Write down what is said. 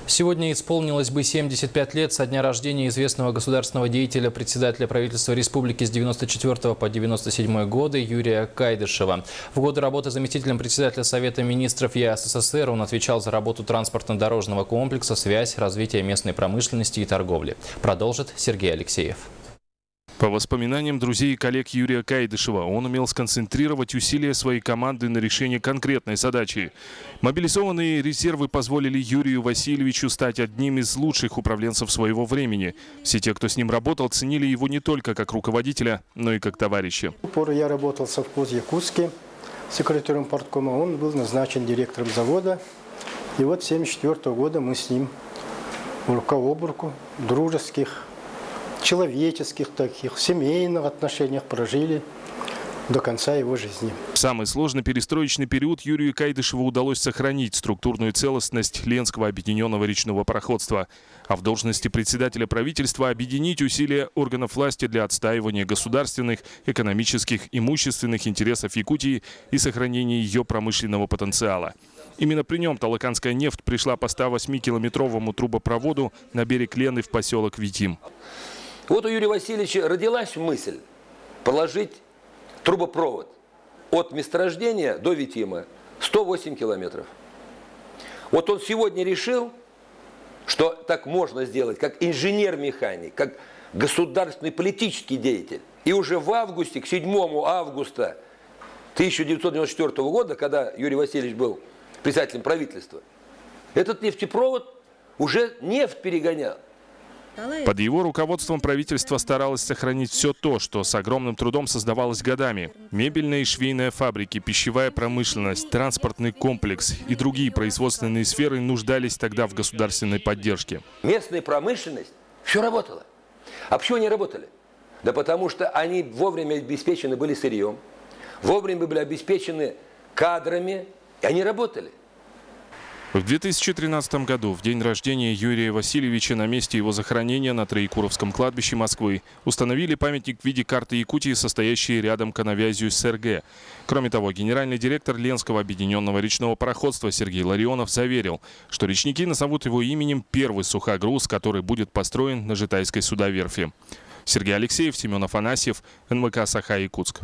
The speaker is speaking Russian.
Сегодня исполнилось бы 75 лет со дня рождения известного государственного деятеля, председателя правительства республики с 94 по 97 годы Юрия Кайдышева. В годы работы заместителем председателя Совета министров ЕА СССР он отвечал за работу транспортно-дорожного комплекса, связь, развитие местной промышленности и торговли. Продолжит Сергей Алексеев. По воспоминаниям друзей и коллег Юрия Кайдышева, он умел сконцентрировать усилия своей команды на решении конкретной задачи. Мобилизованные резервы позволили Юрию Васильевичу стать одним из лучших управленцев своего времени. Все те, кто с ним работал, ценили его не только как руководителя, но и как товарища. В пору я работал в совхозе Якутске, секретарем парткома. Он был назначен директором завода. И вот с 1974 года мы с ним рука об руку, дружеских, человеческих таких, семейных отношениях прожили до конца его жизни. В самый сложный перестроечный период Юрию Кайдышеву удалось сохранить структурную целостность Ленского объединенного речного пароходства, а в должности председателя правительства объединить усилия органов власти для отстаивания государственных, экономических, имущественных интересов Якутии и сохранения ее промышленного потенциала. Именно при нем Талаканская нефть пришла по 108-километровому трубопроводу на берег Лены в поселок Витим. Вот у Юрия Васильевича родилась мысль проложить трубопровод от месторождения до Витима 108 километров. Вот он сегодня решил, что так можно сделать, как инженер-механик, как государственный политический деятель. И уже в августе, к 7 августа 1994 года, когда Юрий Васильевич был председателем правительства, этот нефтепровод уже нефть перегонял. Под его руководством правительство старалось сохранить все то, что с огромным трудом создавалось годами. Мебельная и швейная фабрики, пищевая промышленность, транспортный комплекс и другие производственные сферы нуждались тогда в государственной поддержке. Местная промышленность, все работало. А почему они работали? Да потому что они вовремя обеспечены были сырьем, вовремя были обеспечены кадрами, и они работали. В 2013 году, в день рождения Юрия Васильевича, на месте его захоронения на Троекуровском кладбище Москвы установили памятник в виде карты Якутии, состоящей рядом канавязью СРГ. Кроме того, генеральный директор Ленского объединенного речного пароходства Сергей Ларионов заверил, что речники назовут его именем первый сухогруз, который будет построен на Житайской судоверфи. Сергей Алексеев, Семен Афанасьев, НВК «Саха-Якутск».